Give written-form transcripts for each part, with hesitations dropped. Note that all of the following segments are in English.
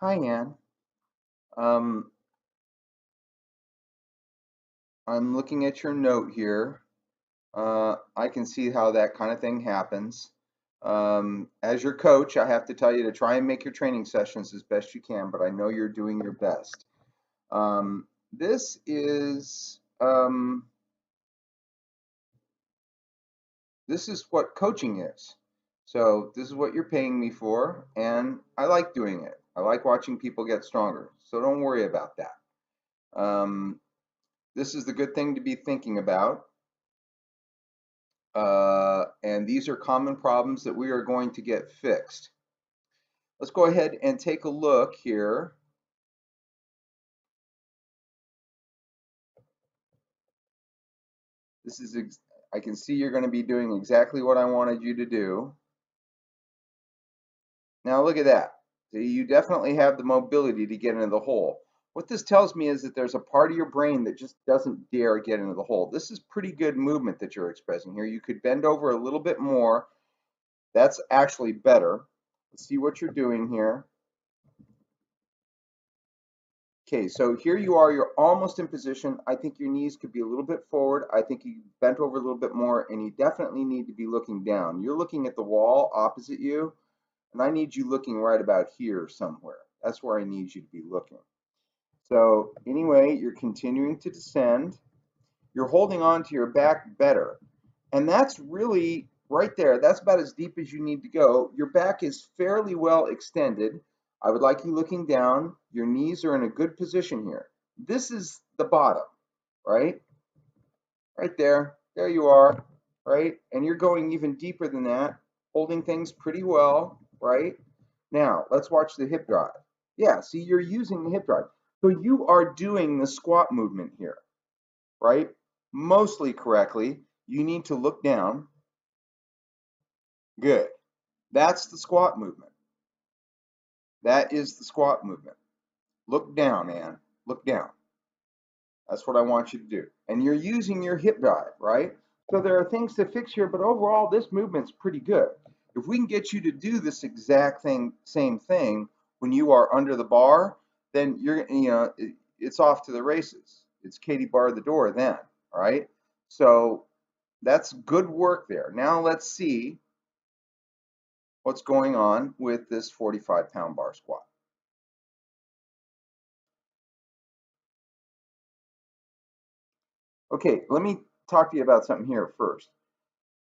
Hi, Ann. Um, I'm looking at your note here. I can see how that kind of thing happens. As your coach, I have to tell you to try and make your training sessions as best you can, but I know you're doing your best. This is this is what coaching is. So this is what you're paying me for, and I like doing it. I like watching people get stronger. So don't worry about that. This is the good thing to be thinking about. And these are common problems that we are going to get fixed. Let's go ahead and take a look here. This is, I can see you're going to be doing exactly what I wanted you to do. Now look at that. You definitely have the mobility to get into the hole. What this tells me is that there's a part of your brain that just doesn't dare get into the hole. This is pretty good movement that you're expressing here. You could bend over a little bit more. That's actually better. Let's see what you're doing here. Okay, so here you are, you're almost in position. I think your knees could be a little bit forward. I think you bent over a little bit more, and you definitely need to be looking down. You're looking at the wall opposite you, and I need you looking right about here somewhere. That's where I need you to be looking. So anyway, you're continuing to descend. You're holding on to your back better. And that's really right there. That's about as deep as you need to go. Your back is fairly well extended. I would like you looking down. Your knees are in a good position here. This is the bottom, right? Right there. There you are, right? And you're going even deeper than that, holding things pretty well, right? Now, let's watch the hip drive. Yeah, see, you're using the hip drive. So you are doing the squat movement here, right? Mostly correctly. You need to look down. Good. That's the squat movement. That is the squat movement. Look down, Ann. Look down. That's what I want you to do. And you're using your hip drive, right? So there are things to fix here, but overall, this movement's pretty good. If we can get you to do this exact same thing when you are under the bar, then it's off to the races. It's Katie bar the door then, all right? So that's good work there. Now let's see what's going on with this 45-pound bar squat. Okay, let me talk to you about something here first.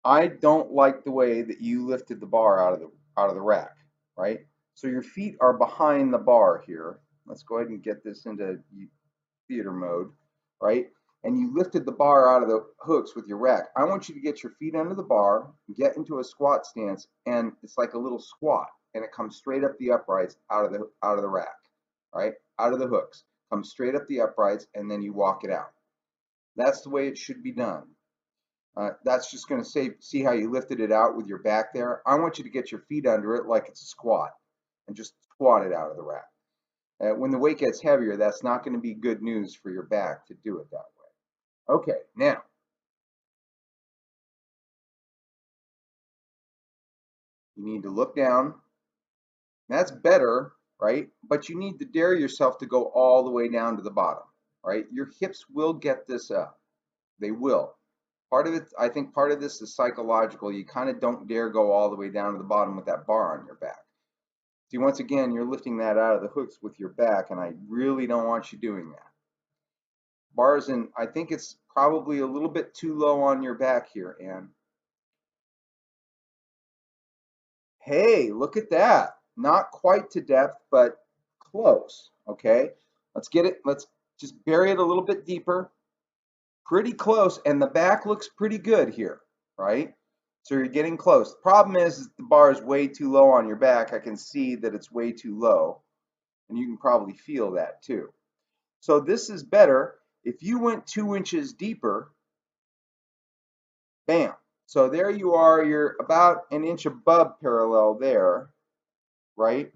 I don't like the way that you lifted the bar out of the rack, right? So your feet are behind the bar here. Let's go ahead and get this into theater mode, right? And you lifted the bar out of the hooks with your rack. I want you to get your feet under the bar, get into a squat stance, and it's like a little squat, and it comes straight up the uprights out of the rack, right? Out of the hooks, comes straight up the uprights, and then you walk it out. That's the way it should be done. That's just going to see how you lifted it out with your back there. I want you to get your feet under it like it's a squat and just squat it out of the rack. When the weight gets heavier, that's not going to be good news for your back to do it that way. Okay, now, you need to look down. That's better, right? But you need to dare yourself to go all the way down to the bottom, right? Your hips will get this up. They will. Part of it, I think part of this is psychological. You kind of don't dare go all the way down to the bottom with that bar on your back. See, once again, you're lifting that out of the hooks with your back, and I really don't want you doing that. Bars in, I think it's probably a little bit too low on your back here, Ann. Hey, look at that. Not quite to depth, but close, okay? Let's get it, let's just bury it a little bit deeper. Pretty close, and the back looks pretty good here, right? So you're getting close. The problem is the bar is way too low on your back. I can see that it's way too low, and you can probably feel that too. So this is better. If you went 2 inches deeper, bam. So there you are, you're about an inch above parallel there, right?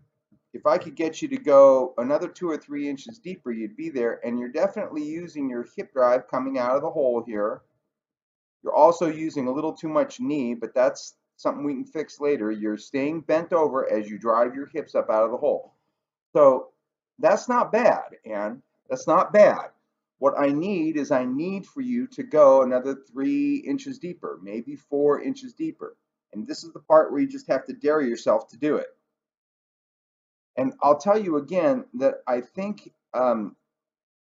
If I could get you to go another 2 or 3 inches deeper, you'd be there. And you're definitely using your hip drive coming out of the hole here. You're also using a little too much knee, but that's something we can fix later. You're staying bent over as you drive your hips up out of the hole. So That's not bad, and that's not bad. What I need is I need for you to go another 3 inches deeper, maybe 4 inches deeper. And this is the part where you just have to dare yourself to do it. And I'll tell you again that I think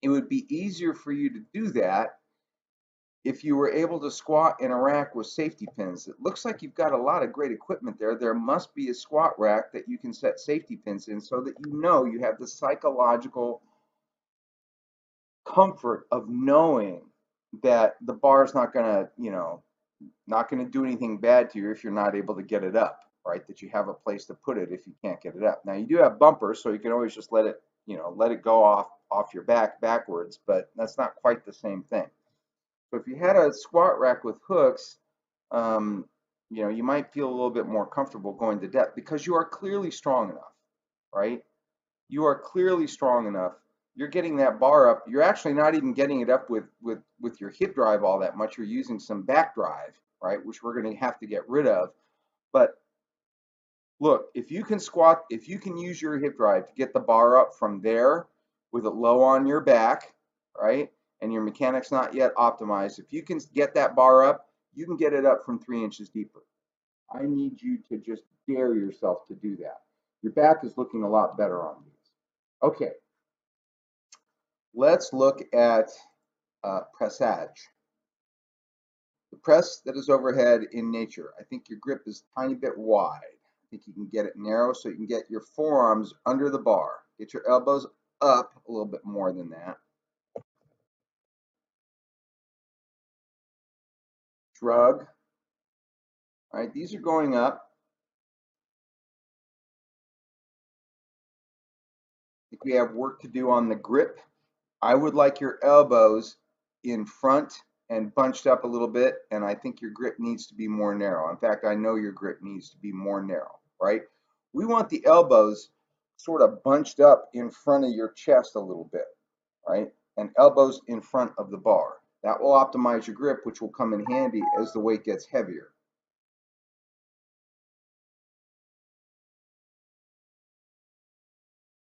it would be easier for you to do that if you were able to squat in a rack with safety pins. It looks like you've got a lot of great equipment there. There must be a squat rack that you can set safety pins in so that you know you have the psychological comfort of knowing that the bar is not going to, not going to do anything bad to you if you're not able to get it up, right? That you have a place to put it if you can't get it up. Now you do have bumpers, so you can always just let it, let it go off your back backwards, but that's not quite the same thing. So if you had a squat rack with hooks, you might feel a little bit more comfortable going to depth because you are clearly strong enough, right? You are clearly strong enough. You're getting that bar up. You're actually not even getting it up with your hip drive all that much. You're using some back drive, right, which we're going to have to get rid of. But look, if you can use your hip drive to get the bar up from there with it low on your back, right, and your mechanic's not yet optimized, if you can get that bar up, you can get it up from 3 inches deeper. I need you to just dare yourself to do that. Your back is looking a lot better on these. Okay, let's look at pressage. The press that is overhead in nature. I think your grip is a tiny bit wide. I think you can get it narrow so you can get your forearms under the bar. Get your elbows up a little bit more than that. Shrug. All right, these are going up. I think we have work to do on the grip. I would like your elbows in front and bunched up a little bit, and I think your grip needs to be more narrow. In fact, I know your grip needs to be more narrow, right? We want the elbows sort of bunched up in front of your chest a little bit, right? And elbows in front of the bar. That will optimize your grip, which will come in handy as the weight gets heavier.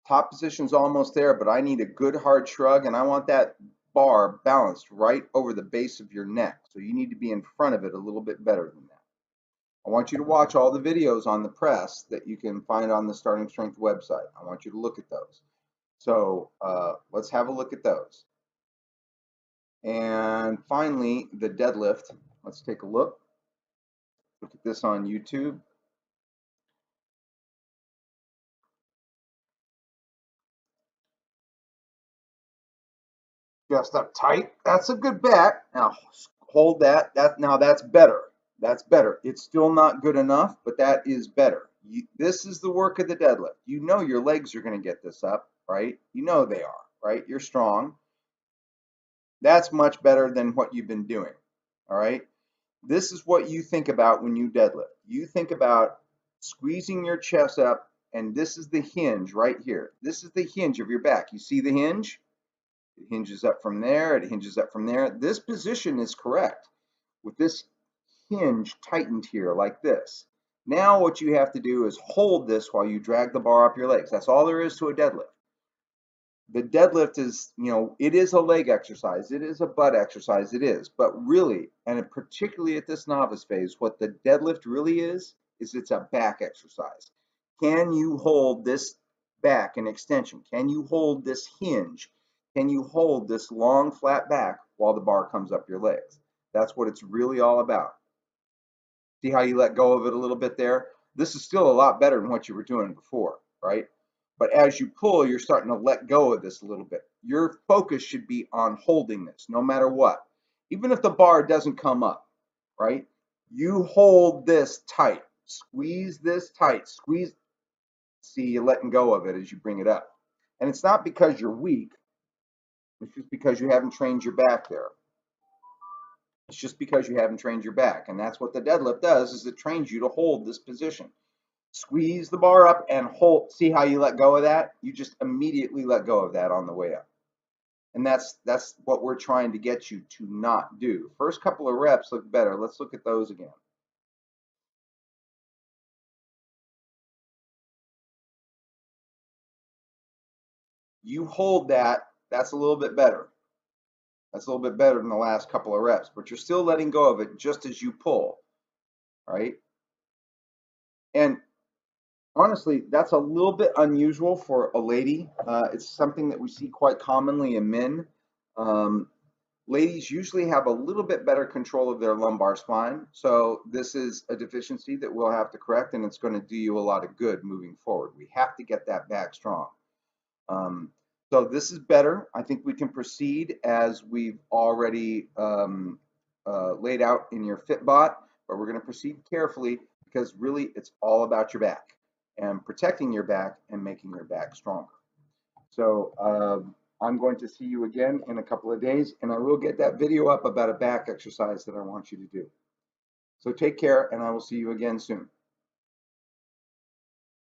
Top position's almost there, but I need a good hard shrug, and I want that bar balanced right over the base of your neck. So you need to be in front of it a little bit better than that. I want you to watch all the videos on the press that you can find on the Starting Strength website. I want you to look at those. So let's have a look at those. And finally, the deadlift. Let's take a look. Look at this on YouTube. Just up tight. That's a good bet. Now hold that. Now that's better. That's better. It's still not good enough, but that is better. This is the work of the deadlift. You know your legs are going to get this up, right? You know they are, right? You're strong. That's much better than what you've been doing, all right? This is what you think about when you deadlift. You think about squeezing your chest up, and this is the hinge right here. This is the hinge of your back. You see the hinge? It hinges up from there. It hinges up from there. This position is correct with this hinge tightened here like this. Now what you have to do is hold this while you drag the bar up your legs. That's all there is to a deadlift. The deadlift is, it is a leg exercise. It is a butt exercise. It is. But really, and particularly at this novice phase, what the deadlift really is it's a back exercise. Can you hold this back in extension? Can you hold this hinge? Can you hold this long flat back while the bar comes up your legs? That's what it's really all about. See how you let go of it a little bit there? This is still a lot better than what you were doing before, right? But as you pull, you're starting to let go of this a little bit. Your focus should be on holding this no matter what. Even if the bar doesn't come up, right? You hold this tight. Squeeze this tight. Squeeze. See, you're letting go of it as you bring it up. And it's not because you're weak. It's just because you haven't trained your back there. It's just because you haven't trained your back. And that's what the deadlift does, is it trains you to hold this position. Squeeze the bar up and hold. See how you let go of that? You just immediately let go of that on the way up. And that's what we're trying to get you to not do. First couple of reps look better. Let's look at those again. You hold that, that's a little bit better. That's a little bit better than the last couple of reps, but you're still letting go of it just as you pull, right? And honestly, that's a little bit unusual for a lady. It's something that we see quite commonly in men. Um, Ladies usually have a little bit better control of their lumbar spine. So this is a deficiency that we'll have to correct, and it's going to do you a lot of good moving forward. We have to get that back strong. Um, so this is better. I think we can proceed as we've already laid out in your Fitbot, but we're going to proceed carefully because really it's all about your back and protecting your back and making your back stronger. So I'm going to see you again in a couple of days, and I will get that video up about a back exercise that I want you to do. So take care, and I will see you again soon.